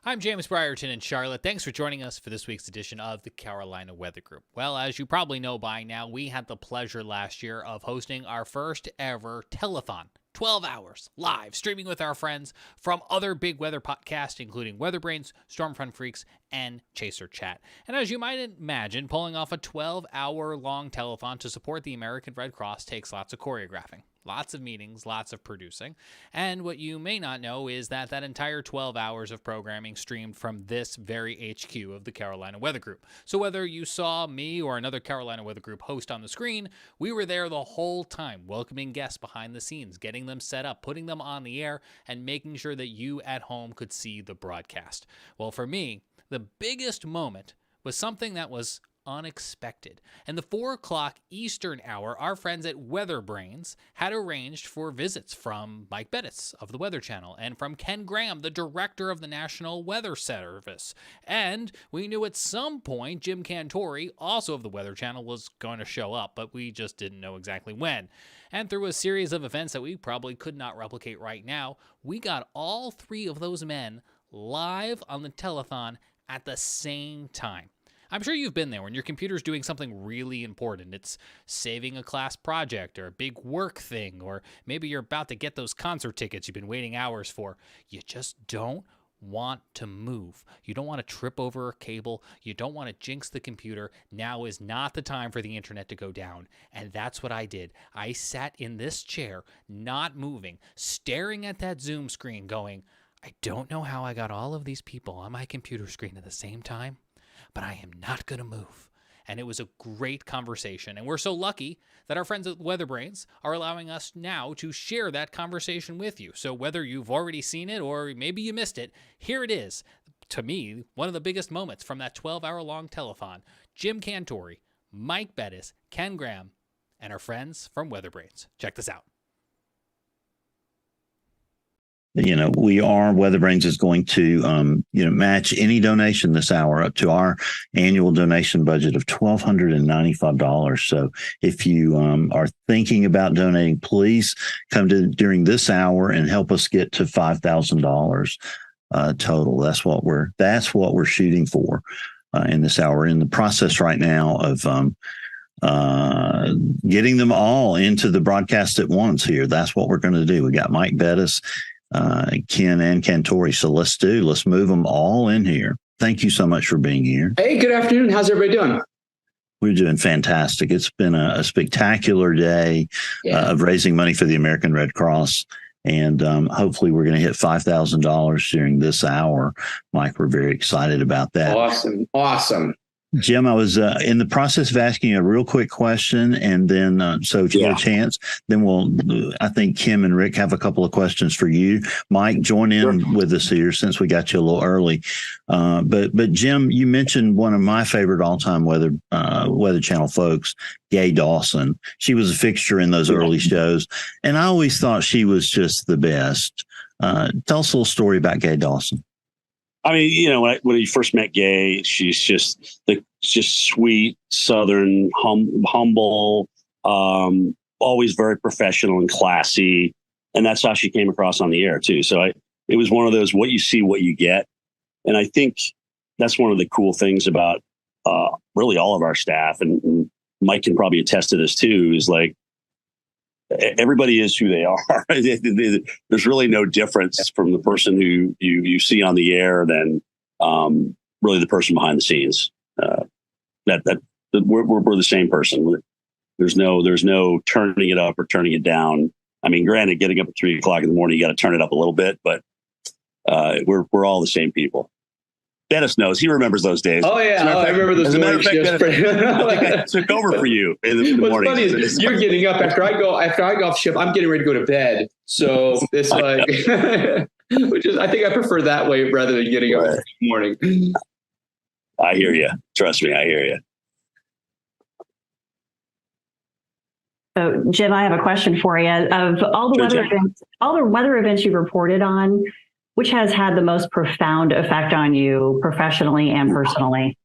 I'm James Brierton in Charlotte. Thanks for joining us for this week's edition of the Carolina Weather Group. Well, as you probably know by now, we had the pleasure last year of hosting our first ever telethon. 12 hours live streaming with our friends from other big weather podcasts, including WeatherBrains, Stormfront Freaks, and Chaser Chat. And as you might imagine, pulling off a 12-hour-long telethon to support the American Red Cross takes lots of choreographing. Lots of meetings, lots of producing. And what you may not know is that entire 12 hours of programming streamed from this very HQ of the Carolina Weather Group. So whether you saw me or another Carolina Weather Group host on the screen, we were there the whole time, welcoming guests behind the scenes, getting them set up, putting them on the air, and making sure that you at home could see the broadcast. Well, for me, the biggest moment was something that was unexpected. In the 4 o'clock Eastern hour, our friends at WeatherBrains had arranged for visits from Mike Bettis of the Weather Channel and from Ken Graham, the director of the National Weather Service. And we knew at some point Jim Cantore, also of the Weather Channel, was going to show up, but we just didn't know exactly when. And through a series of events that we probably could not replicate right now, we got all three of those men live on the telethon at the same time. I'm sure you've been there when your computer's doing something really important. It's saving a class project or a big work thing, or maybe you're about to get those concert tickets you've been waiting hours for. You just don't want to move. You don't want to trip over a cable. You don't want to jinx the computer. Now is not the time for the internet to go down. And that's what I did. I sat in this chair, not moving, staring at that Zoom screen going, I don't know how I got all of these people on my computer screen at the same time, but I am not going to move. And it was a great conversation. And we're so lucky that our friends at WeatherBrains are allowing us now to share that conversation with you. So whether you've already seen it or maybe you missed it, here it is. To me, one of the biggest moments from that 12-hour-long telethon. Jim Cantore, Mike Bettis, Ken Graham, and our friends from WeatherBrains. Check this out. WeatherBrains is going to, match any donation this hour up to our annual donation budget of $1,295. So if you are thinking about donating, please come to during this hour and help us get to $5,000 total. That's what we're shooting for in this hour. We're in the process right now of getting them all into the broadcast at once here. That's what we're going to do. We got Mike Bettis, Ken and Cantore. So let's move them all in here. Thank you so much for being here. Hey, good afternoon. How's everybody doing? We're doing fantastic. It's been a spectacular day of raising money for the American Red Cross. And hopefully we're going to hit $5,000 during this hour. Mike, we're very excited about that. Awesome. Jim, I was in the process of asking you a real quick question, and then so if you get a chance, then I think Kim and Rick have a couple of questions for you. Mike, join in with us here since we got you a little early. But Jim, you mentioned one of my favorite all-time Weather Channel folks, Gay Dawson. She was a fixture in those early shows, and I always thought she was just the best. Tell us a little story about Gay Dawson. I mean, when you first met Gay, she's just sweet, Southern, humble, always very professional and classy. And that's how she came across on the air, too. So it was one of those, what you see, what you get. And I think that's one of the cool things about really all of our staff. And Mike can probably attest to this, too, is like, everybody is who they are. There's really no difference from the person who you see on the air than really the person behind the scenes. We're the same person. There's no turning it up or turning it down. I mean, granted, getting up at 3 o'clock in the morning, you got to turn it up a little bit, but we're all the same people. Dennis knows. He remembers those days. Oh, yeah. I remember those morning shifts. I took over for you in the morning. What's funny is you're getting up after I go off shift. I'm getting ready to go to bed. So it's like, which is, I think I prefer that way rather than getting up in the morning. I hear you. Trust me, I hear you. So, Jim, I have a question for you. Of all the weather events you've reported on, which has had the most profound effect on you professionally and personally?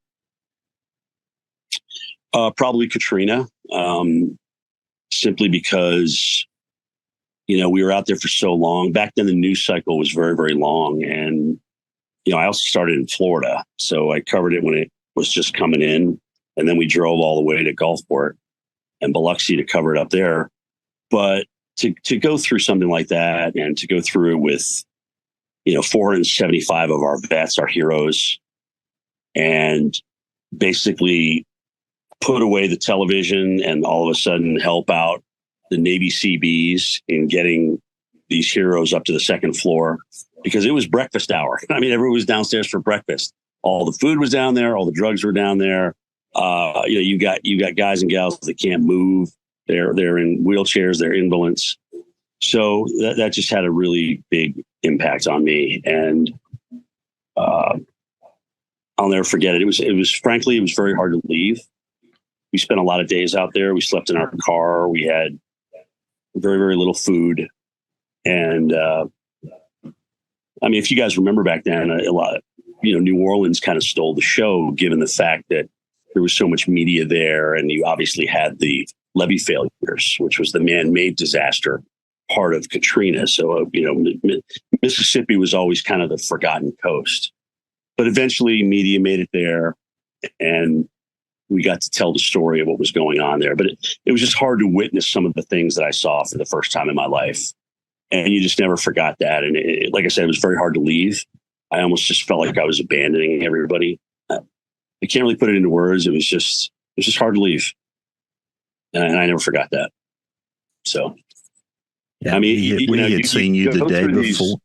Probably Katrina, simply because, we were out there for so long. Back then, the news cycle was very, very long. And I also started in Florida, so I covered it when it was just coming in, and then we drove all the way to Gulfport and Biloxi to cover it up there. But to go through something like that, and to go through it with 475 of our vets, our heroes, and basically put away the television and all of a sudden help out the Navy CBs in getting these heroes up to the second floor, because it was breakfast hour. I mean, everyone was downstairs for breakfast. All the food was down there. All the drugs were down there. You got guys and gals that can't move. They're in wheelchairs. They're invalids. So that just had a really big impact on me. And I'll never forget it. It was frankly, it was very hard to leave. We spent a lot of days out there. We slept in our car. We had very, very little food. And I mean, if you guys remember back then, a lot of, New Orleans kind of stole the show, given the fact that there was so much media there. And you obviously had the levee failures, which was the man-made disaster part of Katrina. So, Mississippi was always kind of the forgotten coast. But eventually media made it there, and we got to tell the story of what was going on there. But it was just hard to witness some of the things that I saw for the first time in my life. And you just never forgot that. And like I said, it was very hard to leave. I almost just felt like I was abandoning everybody. I can't really put it into words. It was just hard to leave. And I never forgot that. So, yeah, I mean, we had seen you the day before.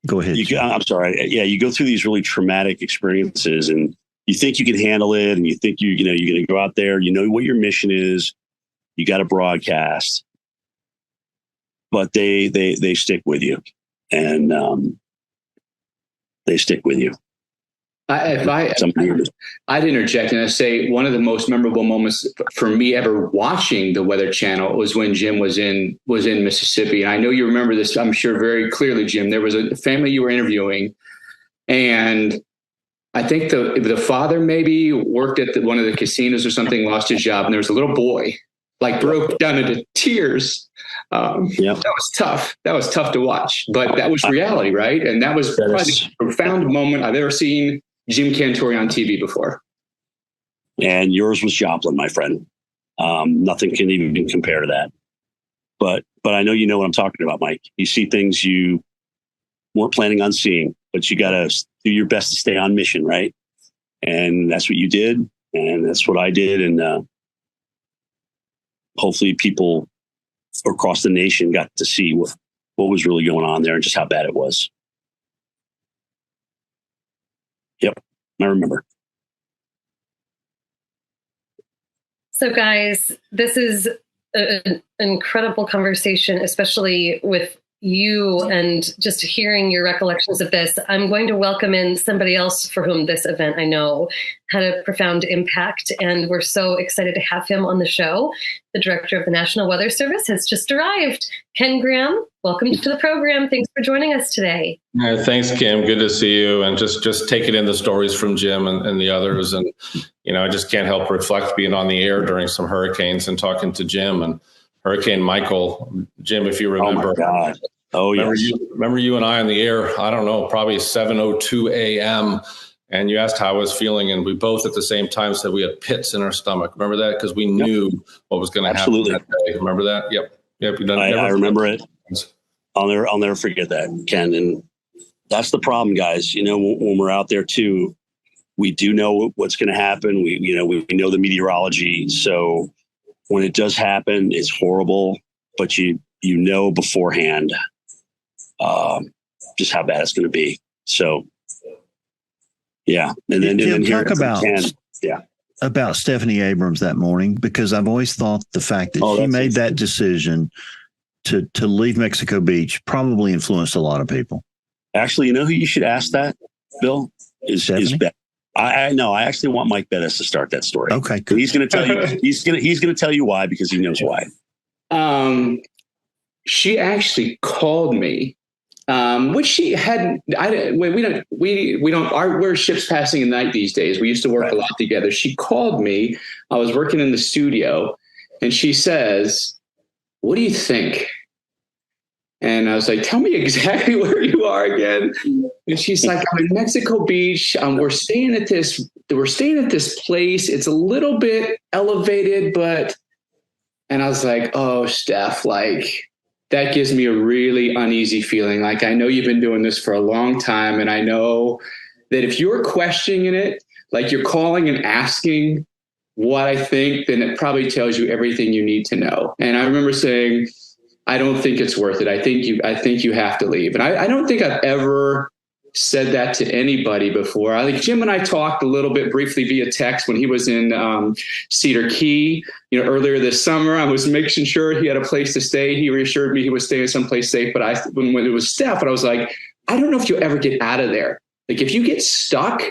Go ahead. I'm sorry. Yeah, you go through these really traumatic experiences, and you think you can handle it, and you think you're going to go out there. You know what your mission is. You got to broadcast, but they stick with you, and they stick with you. I'd interject and I say one of the most memorable moments for me ever watching the Weather Channel was when Jim was in Mississippi. And I know you remember this, I'm sure, very clearly, Jim. There was a family you were interviewing, and I think the father maybe worked at one of the casinos or something, lost his job, and there was a little boy broke down into tears. That was tough. That was tough to watch, but that was reality, right? And that was probably the most profound moment I've ever seen Jim Cantore on TV before. And yours was Joplin, my friend. Nothing can even compare to that. But I know you know what I'm talking about, Mike. You see things you weren't planning on seeing, but you got to do your best to stay on mission, right? And that's what you did, and that's what I did. And hopefully people across the nation got to see what was really going on there and just how bad it was. Yep, I remember. So guys, this is an incredible conversation, especially with you and just hearing your recollections of this. I'm going to welcome in somebody else for whom this event, I know, had a profound impact, and we're so excited to have him on the show. The director of the National Weather Service has just arrived. Ken Graham, welcome to the program. Thanks for joining us today. Thanks, Kim. Good to see you. And just taking in the stories from Jim and the others. And, I just can't help reflect being on the air during some hurricanes and talking to Jim and Hurricane Michael. Jim, if you remember. Oh, my God. Oh, yes. Remember you and I on the air, I don't know, probably 7:02 a.m. And you asked how I was feeling. And we both at the same time said we had pits in our stomach. Remember that? Because we knew what was going to happen that day. Remember that? Yep. I remember it. I'll never forget that, Ken. And that's the problem, guys. When we're out there too, we do know what's going to happen. We know the meteorology. So when it does happen, it's horrible, but you know beforehand just how bad it's going to be. So, yeah. And then talk about Stephanie Abrams that morning, because I've always thought the fact that she made that decision to leave Mexico Beach probably influenced a lot of people. Actually, you know who you should ask that, Bill? Is Beth. I actually want Mike Bettis to start that story. Okay, good. He's going to tell you. He's going to tell you why, because he knows why. She actually called me, which she hadn't. We're ships passing in the night these days. We used to work a lot together. She called me. I was working in the studio, and she says, "What do you think?" And I was like, "Tell me exactly where you are again." And she's like, I'm in Mexico Beach. We're staying at this place. It's a little bit elevated, but, and I was like, oh, Steph, like that gives me a really uneasy feeling. Like, I know you've been doing this for a long time. And I know that if you're questioning it, like you're calling and asking what I think, then it probably tells you everything you need to know. And I remember saying, I don't think it's worth it. I think you have to leave. And I don't think I've ever said that to anybody before. I think Jim and I talked a little bit briefly via text when he was in Cedar Key, earlier this summer. I was making sure he had a place to stay. He reassured me he was staying someplace safe. But when it was Steph, I was like, I don't know if you'll ever get out of there. Like if you get stuck,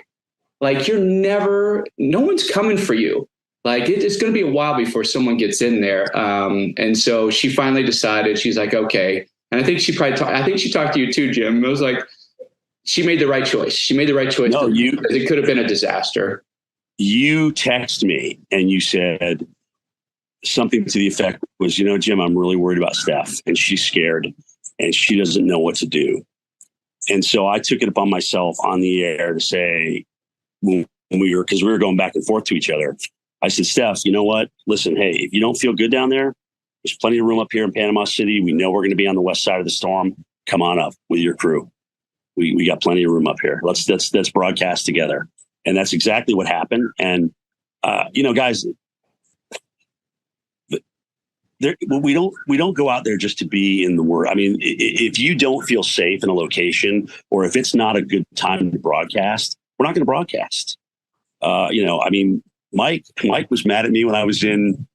like no one's coming for you. Like it's going to be a while before someone gets in there. And so she finally decided, she's like, okay. And I think she talked to you too, Jim. It was like, she made the right choice. She made the right choice. No, it could have been a disaster. You text me and you said something to the effect was, Jim, I'm really worried about Steph and she's scared and she doesn't know what to do. And so I took it upon myself on the air to say, because we were going back and forth to each other. I said, Steph, you know what? Listen, hey, if you don't feel good down there, there's plenty of room up here in Panama City. We know we're going to be on the west side of the storm. Come on up with your crew. We got plenty of room up here. Let's broadcast together. And that's exactly what happened. And, guys, we don't go out there just to be in the word. I mean, if you don't feel safe in a location or if it's not a good time to broadcast, we're not going to broadcast. Mike was mad at me when I was in,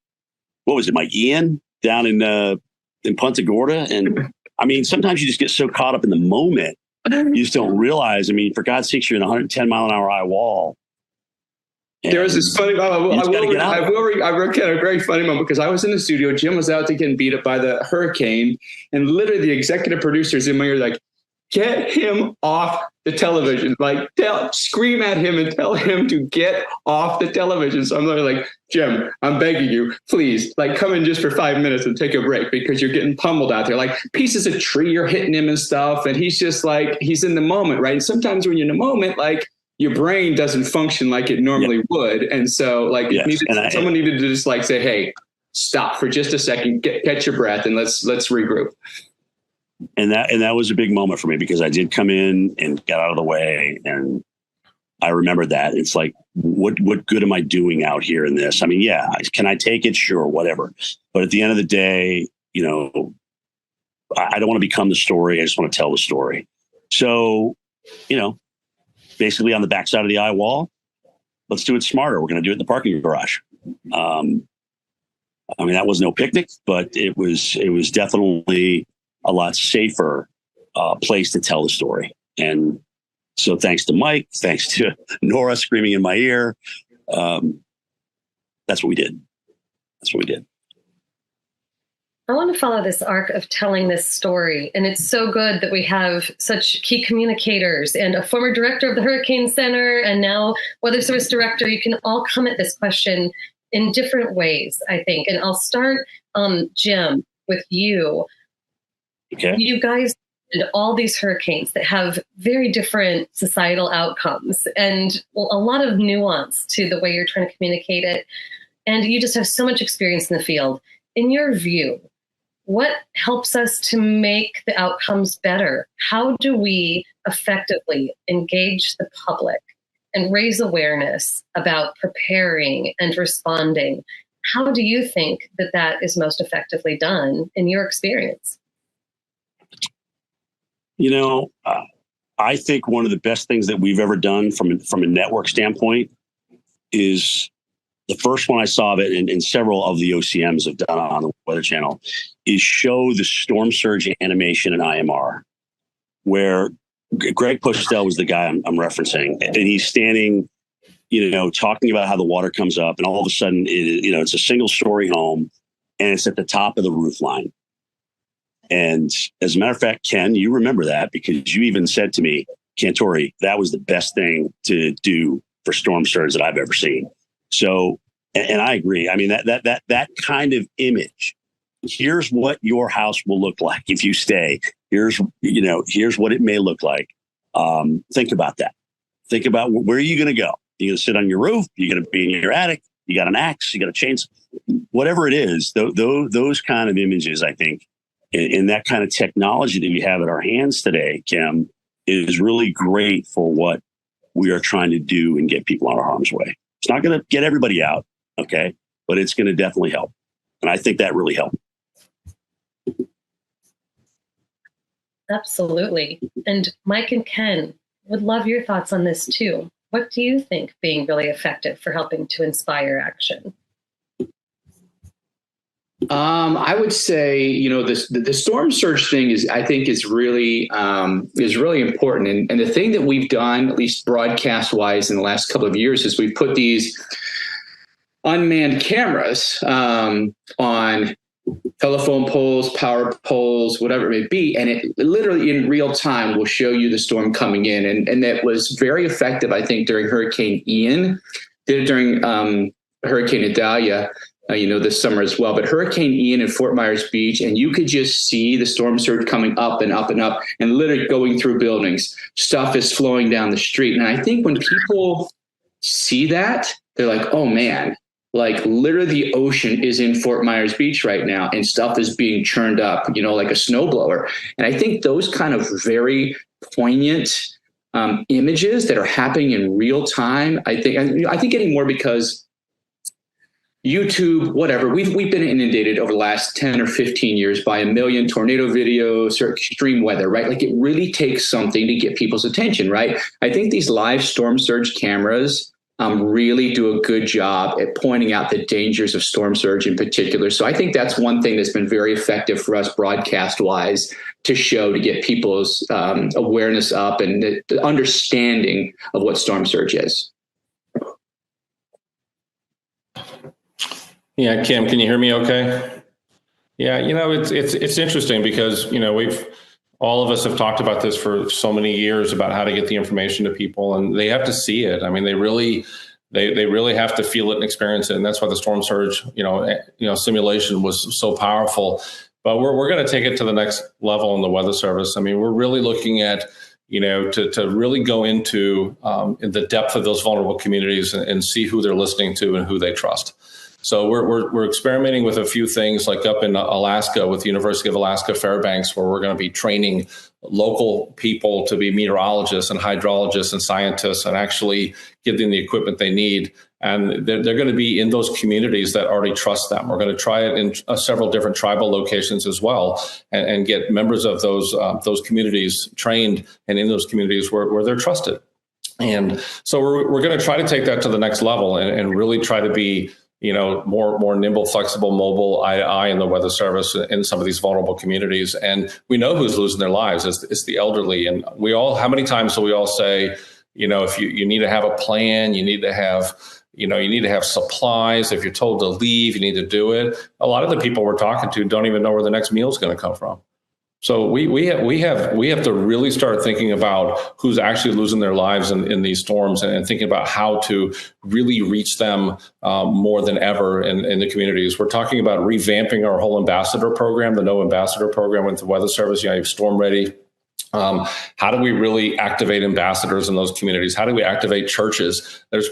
what was it, Mike Ian down in Punta Gorda. And I mean, sometimes you just get so caught up in the moment. You just don't realize. I mean, for God's sakes, you're in a 110 mile an hour high wall. There was this funny moment. I recount a very funny moment because I was in the studio. Jim was out to getting beat up by the hurricane, and literally the executive producers in my ear like, "Get him off the television!" Like, scream at him and tell him to get off the television. So I'm literally like, Jim, I'm begging you, please, like, come in just for 5 minutes and take a break because you're getting pummeled out there. Like pieces of tree are hitting him and stuff, and he's just like, he's in the moment, right? And sometimes when you're in the moment, like your brain doesn't function like it normally would, and so like someone needed to just like say, hey, stop for just a second, get your breath, and let's regroup. And that was a big moment for me because I did come in and got out of the way. And I remember that. It's like, what good am I doing out here in this? I mean, yeah, can I take it? Sure, whatever. But at the end of the day, I don't want to become the story. I just want to tell the story. So, basically on the backside of the eye wall, let's do it smarter. We're going to do it in the parking garage. I mean, that was no picnic, but it was definitely a lot safer place to tell the story. And so thanks to Mike, thanks to Nora screaming in my ear, that's what we did. I want to follow this arc of telling this story. And it's so good that we have such key communicators and a former director of the Hurricane Center and now Weather Service director. You can all come at this question in different ways, I think. And I'll start, Jim, with you. Okay. You guys did all these hurricanes that have very different societal outcomes and a lot of nuance to the way you're trying to communicate it. And you just have so much experience in the field. In your view, what helps us to make the outcomes better? How do we effectively engage the public and raise awareness about preparing and responding? How do you think that is most effectively done in your experience? I think one of the best things that we've ever done from a network standpoint is the first one I saw of it, and several of the OCMs have done on the Weather Channel, is show the storm surge animation in IMR, where Greg Pushtel was the guy I'm referencing, and he's standing, talking about how the water comes up, and all of a sudden, it's a single story home, and it's at the top of the roof line. And as a matter of fact, Ken, you remember that because you even said to me, Cantore, that was the best thing to do for storm surge that I've ever seen. So, and I agree. I mean, that kind of image, here's what your house will look like if you stay. Here's what it may look like. Think about that. Think about where are you going to go? You're going to sit on your roof? You're going to be in your attic? You got an axe? You got a chainsaw? Whatever it is, those kind of images, I think, and that kind of technology that we have at our hands today, Kim, is really great for what we are trying to do and get people out of harm's way. It's not going to get everybody out, okay, but it's going to definitely help. And I think that really helped. Absolutely. And Mike and Ken, would love your thoughts on this too. What do you think being really effective for helping to inspire action? I would say, the storm surge thing I think is really important. And the thing that we've done, at least broadcast wise in the last couple of years, is we've put these unmanned cameras on telephone poles, power poles, whatever it may be. And it literally in real time will show you the storm coming in. And that was very effective, I think, during Hurricane Ian, did it during Hurricane Idalia, this summer as well. But Hurricane Ian in Fort Myers Beach, and you could just see the storm surge coming up and up and up and literally going through buildings. Stuff is flowing down the street. And I think when people see that, they're like, oh man, like literally the ocean is in Fort Myers Beach right now and stuff is being churned up, like a snowblower. And I think those kind of very poignant images that are happening in real time, I think anymore because YouTube, whatever, we've been inundated over the last 10 or 15 years by a million tornado videos or extreme weather, right? Like it really takes something to get people's attention, right? I think these live storm surge cameras really do a good job at pointing out the dangers of storm surge in particular. So I think that's one thing that's been very effective for us broadcast wise to show, to get people's awareness up and the understanding of what storm surge is. Yeah, Kim, can you hear me okay? Yeah, it's interesting because, all of us have talked about this for so many years about how to get the information to people, and they have to see it. I mean, they really have to feel it and experience it. And that's why the storm surge, simulation was so powerful. But we're going to take it to the next level in the Weather Service. I mean, we're really looking at, to really go into in the depth of those vulnerable communities and see who they're listening to and who they trust. So we're experimenting with a few things, like up in Alaska with the University of Alaska Fairbanks, where we're going to be training local people to be meteorologists and hydrologists and scientists and actually give them the equipment they need. And they're going to be in those communities that already trust them. We're going to try it in several different tribal locations as well, and get members of those communities trained and in those communities where they're trusted. And so we're going to try to take that to the next level and really try to be more nimble, flexible, mobile, eye to eye in the Weather Service in some of these vulnerable communities. And we know who's losing their lives. It's the elderly. And how many times do we all say, if you need to have a plan, you need to have supplies. If you're told to leave, you need to do it. A lot of the people we're talking to don't even know where the next meal is going to come from. So we have to really start thinking about who's actually losing their lives in these storms, and thinking about how to really reach them more than ever in the communities. We're talking about revamping our whole ambassador program, the No Ambassador program with the Weather Service. You have Storm Ready. How do we really activate ambassadors in those communities? How do we activate churches? There's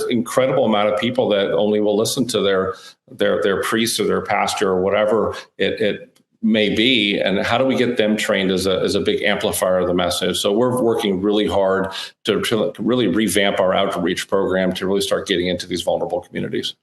incredible amount of people that only will listen to their priest or their pastor or whatever it may be, and how do we get them trained as a big amplifier of the message? So we're working really hard to really revamp our outreach program to really start getting into these vulnerable communities.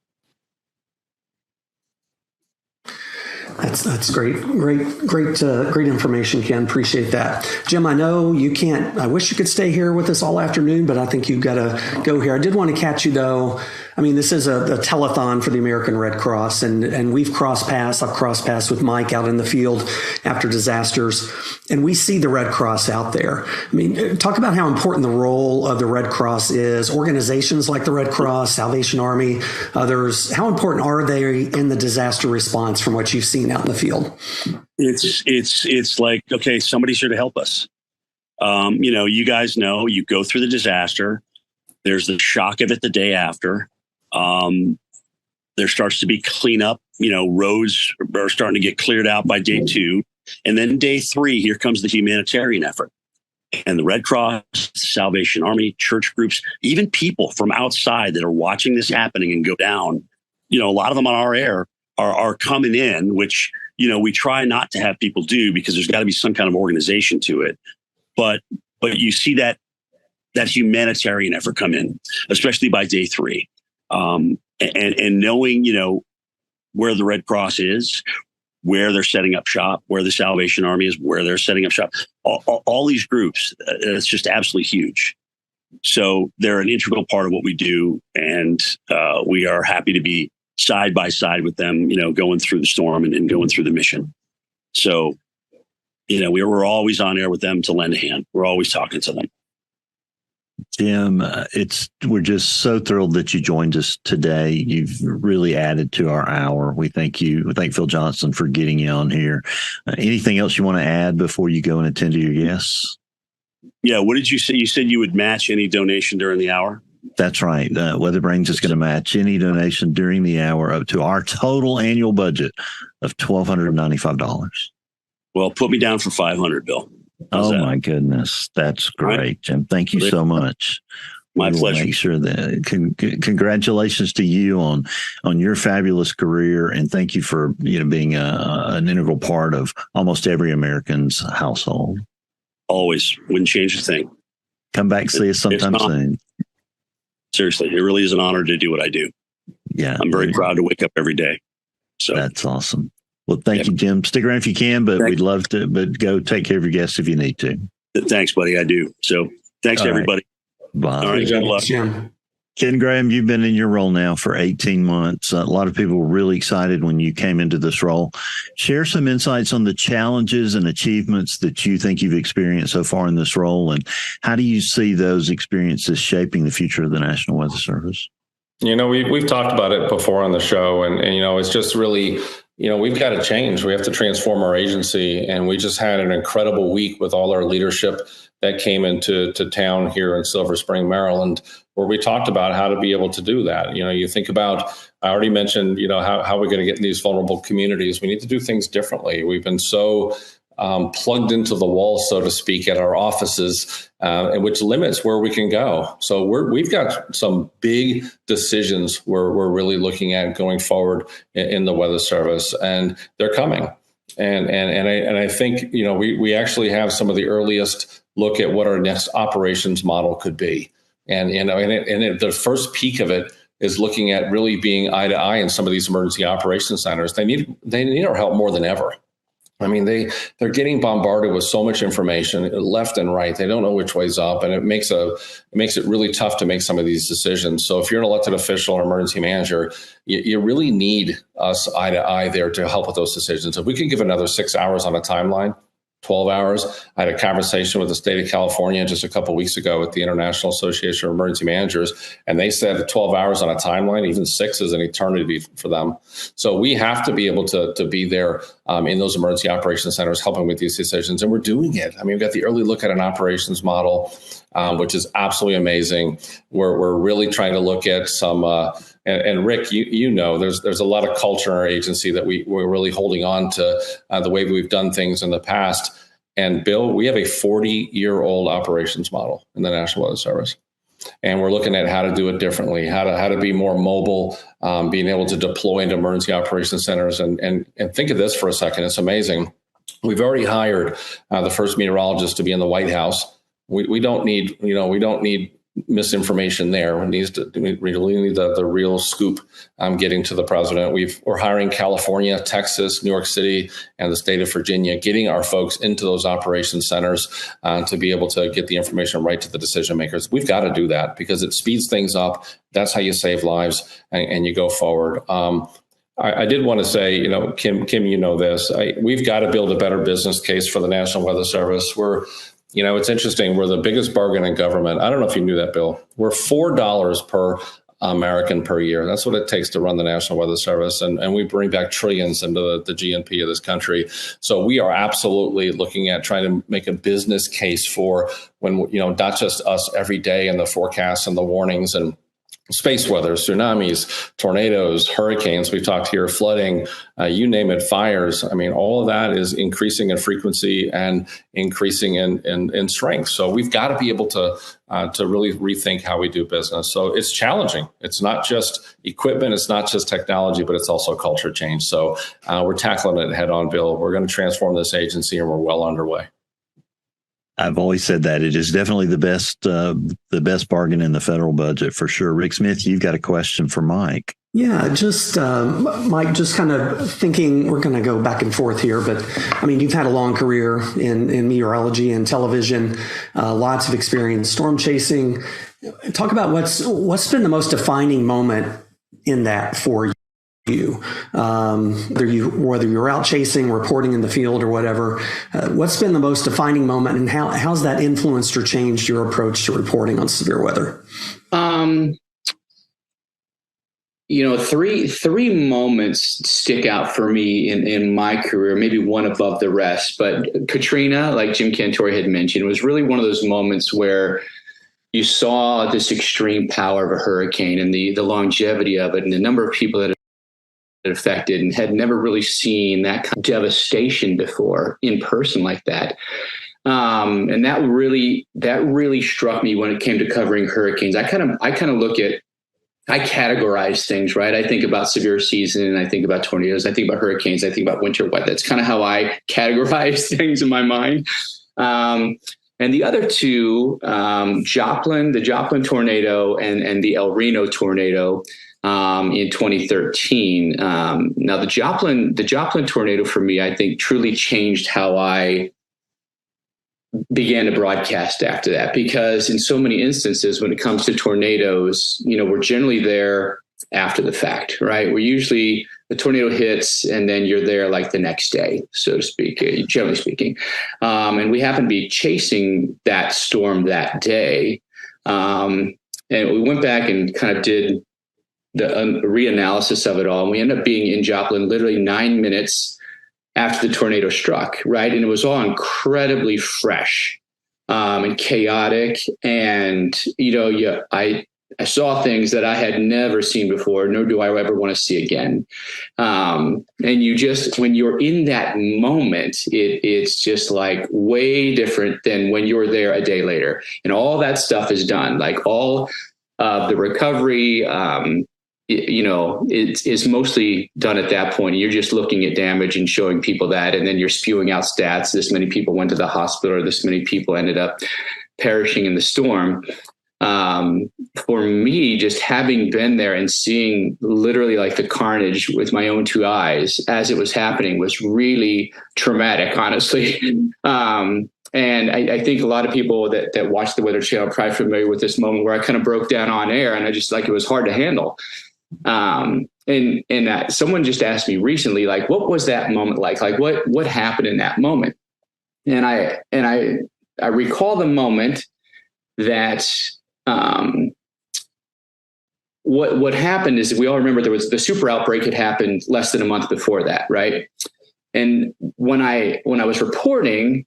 That's great information, Ken. Appreciate that. Jim, I know you can't, I wish you could stay here with us all afternoon, but I think you've got to go here. I did want to catch you though. I mean, this is a telethon for the American Red Cross, and we've crossed paths. I've crossed paths with Mike out in the field after disasters, and we see the Red Cross out there. I mean, talk about how important the role of the Red Cross is. Organizations like the Red Cross, Salvation Army, others, how important are they in the disaster response from what you've seen out in the field? It's like, okay, somebody's here to help us. You guys know, you go through the disaster. There's the shock of it the day after. There starts to be cleanup. Roads are starting to get cleared out by day 2. And then day 3, here comes the humanitarian effort. And the Red Cross, Salvation Army, church groups, even people from outside that are watching this happening and go down, a lot of them on our air are coming in, which, we try not to have people do because there's got to be some kind of organization to it. But you see that humanitarian effort come in, especially by day 3. And knowing, where the Red Cross is, where they're setting up shop, where the Salvation Army is, where they're setting up shop, all these groups, it's just absolutely huge. So they're an integral part of what we do. And we are happy to be side by side with them, going through the storm and going through the mission. So, we're always on air with them to lend a hand. We're always talking to them. Jim, we're just so thrilled that you joined us today. You've really added to our hour. We thank Phil Johnson for getting you on here. Anything else you want to add before you go and attend to your guests? Yeah. What did you say? You said you would match any donation during the hour? That's right. WeatherBrains is going to match any donation during the hour up to our total annual budget of $1,295. Well, put me down for 500, Bill. Oh my goodness, that's great, right, Jim. Thank you so much. My pleasure. Make sure that congratulations to you on your fabulous career, and thank you for being an integral part of almost every American's household. Always, wouldn't change a thing. Come back, see us sometime soon. Seriously, it really is an honor to do what I do. Yeah, I'm very proud to wake up every day. So that's awesome. Well, thank you, Jim. Stick around if you can, but we'd love to. But go take care of your guests if you need to. Thanks, buddy. I do. So thanks to everybody. Bye. All right, good luck. Ken Graham, you've been in your role now for 18 months. A lot of people were really excited when you came into this role. Share some insights on the challenges and achievements that you think you've experienced so far in this role, and how do you see those experiences shaping the future of the National Weather Service? We've talked about it before on the show, and it's just really, we've got to change. We have to transform our agency, and we just had an incredible week with all our leadership that came into town here in Silver Spring, Maryland, where we talked about how to be able to do that. You think about, I already mentioned, how we're going to get in these vulnerable communities. We need to do things differently. We've been so plugged into the wall, so to speak, at our offices, which limits where we can go. So we've got some big decisions we're really looking at going forward in the Weather Service, and they're coming. And I think we actually have some of the earliest look at what our next operations model could be, and the first peak of it is looking at really being eye to eye in some of these emergency operations centers. They need our help more than ever. I mean, they're getting bombarded with so much information left and right. They don't know which way's up, and it makes it really tough to make some of these decisions. So if you're an elected official or emergency manager, you really need us eye to eye there to help with those decisions. If we could give another 6 hours on a timeline, 12 hours. I had a conversation with the state of California just a couple of weeks ago with the International Association of Emergency Managers, and they said 12 hours on a timeline, even 6 is an eternity for them. So we have to be able to be there in those emergency operations centers helping with these decisions, and we're doing it. I mean, we've got the early look at an operations model, which is absolutely amazing. We're really trying to look at some, and Rick, there's a lot of culture in our agency that we're really holding on to the way we've done things in the past. And Bill, we have a 40-year-old operations model in the National Weather Service, and we're looking at how to do it differently, how to be more mobile, being able to deploy into emergency operations centers. And think of this for a second; it's amazing. We've already hired the first meteorologist to be in the White House. We don't need misinformation there. We really need the real scoop getting to the president. We're hiring California, Texas, New York City, and the state of Virginia, getting our folks into those operations centers to be able to get the information right to the decision makers. We've got to do that because it speeds things up. That's how you save lives and you go forward. I did want to say, Kim, this. We've got to build a better business case for the National Weather Service. It's interesting. We're the biggest bargain in government. I don't know if you knew that, Bill. We're $4 per American per year. That's what it takes to run the National Weather Service. And we bring back trillions into the GNP of this country. So we are absolutely looking at trying to make a business case for when, not just us every day and the forecasts and the warnings and space weather, tsunamis, tornadoes, hurricanes. We talked here, flooding, you name it, fires. I mean, all of that is increasing in frequency and increasing in strength. So we've got to be able to really rethink how we do business. So it's challenging. It's not just equipment, it's not just technology, but it's also culture change. So we're tackling it head on, Bill. We're going to transform this agency, and we're well underway. I've always said that it is definitely the best bargain in the federal budget for sure. Rick Smith, you've got a question for Mike. Yeah, just Mike, just kind of thinking, we're going to go back and forth here, but I mean, you've had a long career in meteorology and television, lots of experience storm chasing. Talk about what's been the most defining moment in that for you. Whether you're out chasing, reporting in the field, or whatever, what's been the most defining moment, and how's that influenced or changed your approach to reporting on severe weather? Three moments stick out for me in my career, maybe one above the rest. But Katrina, like Jim Cantore had mentioned, was really one of those moments where you saw this extreme power of a hurricane and the longevity of it, and the number of people that affected, and had never really seen that kind of devastation before in person like that. And that really struck me when it came to covering hurricanes. I categorize things, right? I think about severe season, I think about tornadoes, I think about hurricanes, I think about winter weather. That's kind of how I categorize things in my mind. And the other two, the Joplin tornado and the El Reno tornado, in 2013. Now the Joplin tornado for me, I think, truly changed how I began to broadcast after that, because in so many instances, when it comes to tornadoes, we're generally there after the fact, right? We're usually, the tornado hits and then you're there like the next day, so to speak, generally speaking. And we happen to be chasing that storm that day. And we went back and kind of did the reanalysis of it all. And we ended up being in Joplin literally 9 minutes after the tornado struck, right? And it was all incredibly fresh and chaotic. And, I saw things that I had never seen before, nor do I ever want to see again. And when you're in that moment, it's just like way different than when you're there a day later. And all that stuff is done, like all of the recovery, it's mostly done at that point. You're just looking at damage and showing people that, and then you're spewing out stats. This many people went to the hospital, or this many people ended up perishing in the storm. For me, just having been there and seeing literally like the carnage with my own two eyes as it was happening was really traumatic, honestly. And I think a lot of people that watch the Weather Channel are probably familiar with this moment where I kind of broke down on air, and I just it was hard to handle. And someone just asked me recently, like, what was that moment like? Like, what happened in that moment? And I recall the moment that what happened is, we all remember there was the super outbreak had happened less than a month before that, right? And when I was reporting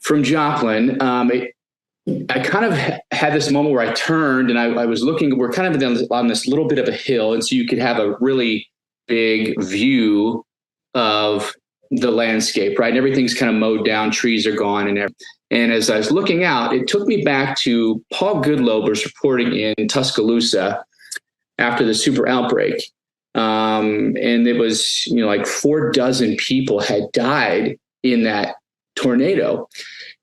from Joplin, I kind of had this moment where I turned and I was looking, we're kind of on this little bit of a hill. And so you could have a really big view of the landscape, right? And everything's kind of mowed down, trees are gone and everything. And as I was looking out, it took me back to Paul Goodloe was reporting in Tuscaloosa after the super outbreak. And it was, like 4 dozen people had died in that tornado.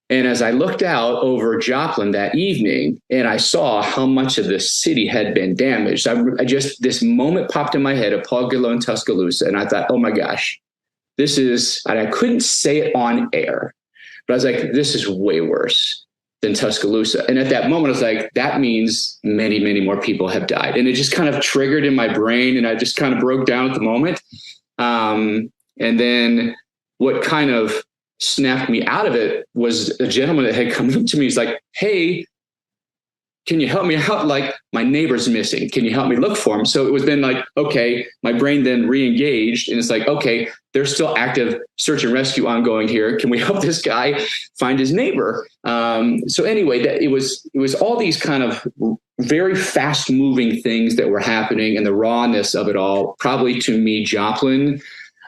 And as I looked out over Joplin that evening, and I saw how much of the city had been damaged, this moment popped in my head of Paul Goodloe in Tuscaloosa. And I thought, oh my gosh, and I couldn't say it on air, but I was like, this is way worse than Tuscaloosa. And at that moment, I was like, that means many, many more people have died. And it just kind of triggered in my brain, and I just kind of broke down at the moment. And then what kind of snapped me out of it was a gentleman that had come up to me. He's like, hey, can you help me out? Like, my neighbor's missing. Can you help me look for him? So it was then like, okay, my brain then re-engaged, and it's like, okay, there's still active search and rescue ongoing here. Can we help this guy find his neighbor? So anyway, it was all these kind of very fast moving things that were happening and the rawness of it all. Probably to me, Joplin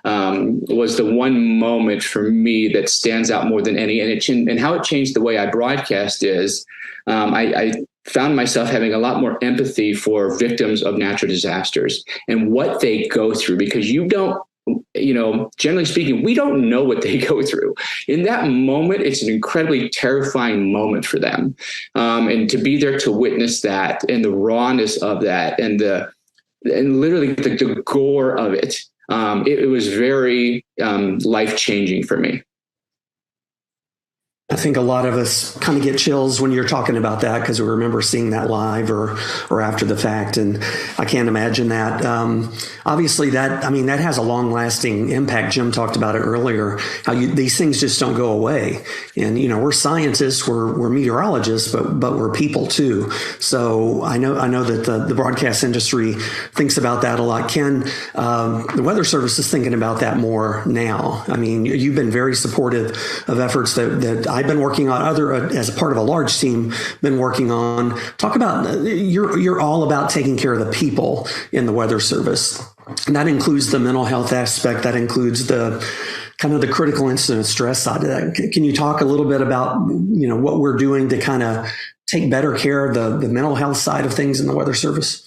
was the one moment for me that stands out more than any. And how it changed the way I broadcast is I found myself having a lot more empathy for victims of natural disasters and what they go through, because you don't, generally speaking, we don't know what they go through. In that moment, it's an incredibly terrifying moment for them. And to be there to witness that and the rawness of that and literally the gore of it, it was very life-changing for me. I think a lot of us kind of get chills when you're talking about that because we remember seeing that live or after the fact. And I can't imagine that. Obviously, that has a long lasting impact. Jim talked about it earlier, how these things just don't go away. And, we're scientists, we're meteorologists, but we're people too. So I know that the broadcast industry thinks about that a lot. Ken, the Weather Service is thinking about that more now. I mean, you've been very supportive of efforts that I've been working on, as a part of a large team, been working on. Talk about, you're all about taking care of the people in the Weather Service. And that includes the mental health aspect. That includes the kind of the critical incident stress side of that. Can you talk a little bit about, what we're doing to kind of take better care of the mental health side of things in the Weather Service?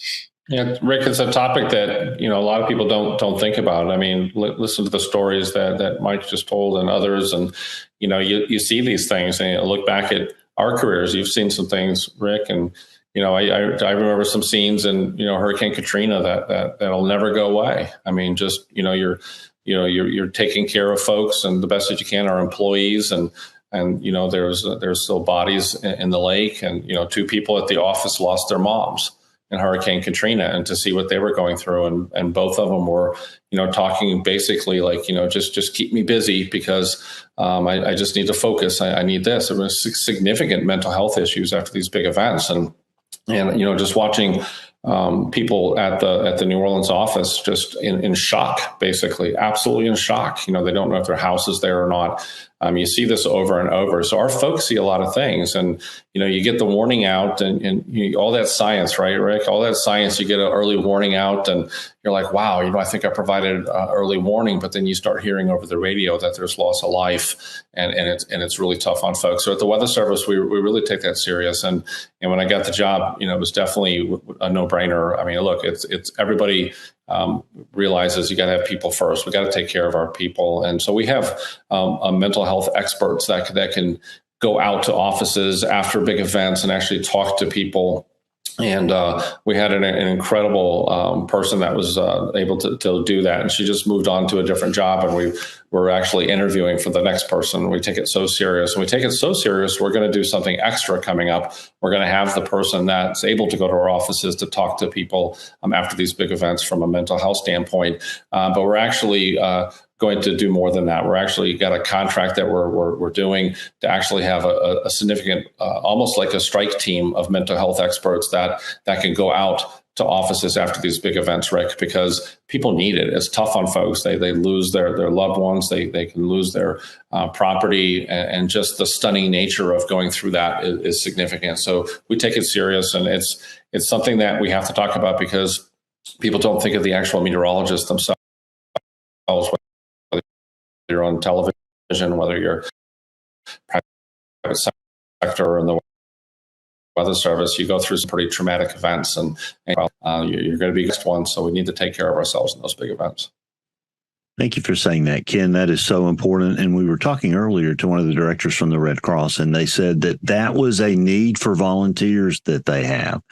Yeah, Rick, it's a topic that, a lot of people don't think about. I mean, listen to the stories that Mike just told and others. And, you see these things and you look back at our careers. You've seen some things, Rick. And, I remember some scenes in, Hurricane Katrina that'll never go away. I mean, just, you're taking care of folks and the best that you can, our employees. And there's still bodies in the lake. And, 2 people at the office lost their moms in Hurricane Katrina, and to see what they were going through. And both of them were, talking basically like, just keep me busy because I just need to focus. I need this. There was significant mental health issues after these big events. And just watching people at the New Orleans office just in shock, basically, absolutely in shock. They don't know if their house is there or not. You see this over and over. So our folks see a lot of things, and you get the warning out, and all that science, right, Rick? All that science, you get an early warning out, and you're like, wow, I think I provided early warning. But then you start hearing over the radio that there's loss of life, and it's really tough on folks. So at the Weather Service, we really take that serious. And when I got the job, it was definitely a no-brainer. I mean, look, it's everybody realizes you got to have people first. We got to take care of our people. And so we have mental health experts that can go out to offices after big events and actually talk to people. And we had an incredible person that was able to do that. And she just moved on to a different job. And we're actually interviewing for the next person. We take it so serious. And we take it so serious, we're going to do something extra coming up. We're going to have the person that's able to go to our offices to talk to people after these big events from a mental health standpoint. But we're actually going to do more than that. We're actually got a contract that we're doing to actually have a significant, almost like a strike team of mental health experts that can go out to offices after these big events, Rick, because people need it. It's tough on folks. They lose their loved ones. They can lose their property, and just the stunning nature of going through that is significant. So we take it serious, and it's something that we have to talk about because people don't think of the actual meteorologists themselves. Whether you're on television, whether you're private sector or in the Weather Service, you go through some pretty traumatic events, and you're going to be the next one. So we need to take care of ourselves in those big events. Thank you for saying that, Ken. That is so important. And we were talking earlier to one of the directors from the Red Cross, and they said that was a need for volunteers that they have,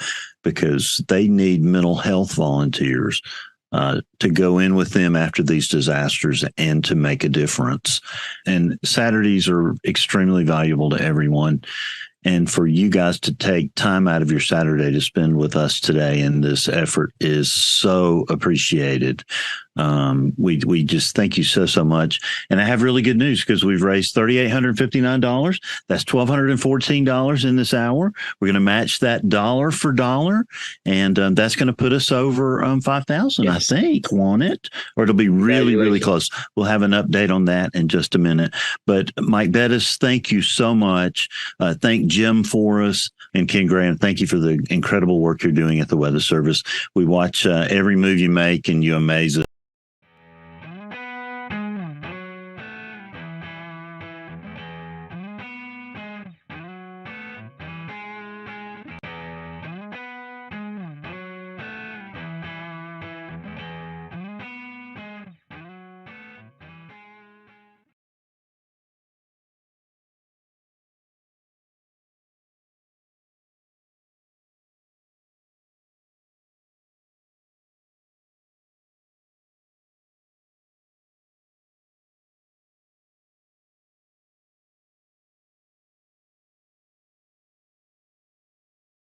because they need mental health volunteers to go in with them after these disasters and to make a difference. And Saturdays are extremely valuable to everyone. And for you guys to take time out of your Saturday to spend with us today in this effort is so appreciated. We just thank you so much. And I have really good news because we've raised $3,859. That's $1,214 in this hour. We're going to match that dollar for dollar, and that's going to put us over 5,000. Yes. I think, won't it? Or it'll be really close. We'll have an update on that in just a minute. But Mike Bettis, thank you so much. Thank Jim for us. And Ken Graham, thank you for the incredible work you're doing at the Weather Service. We watch every move you make, and you amaze us.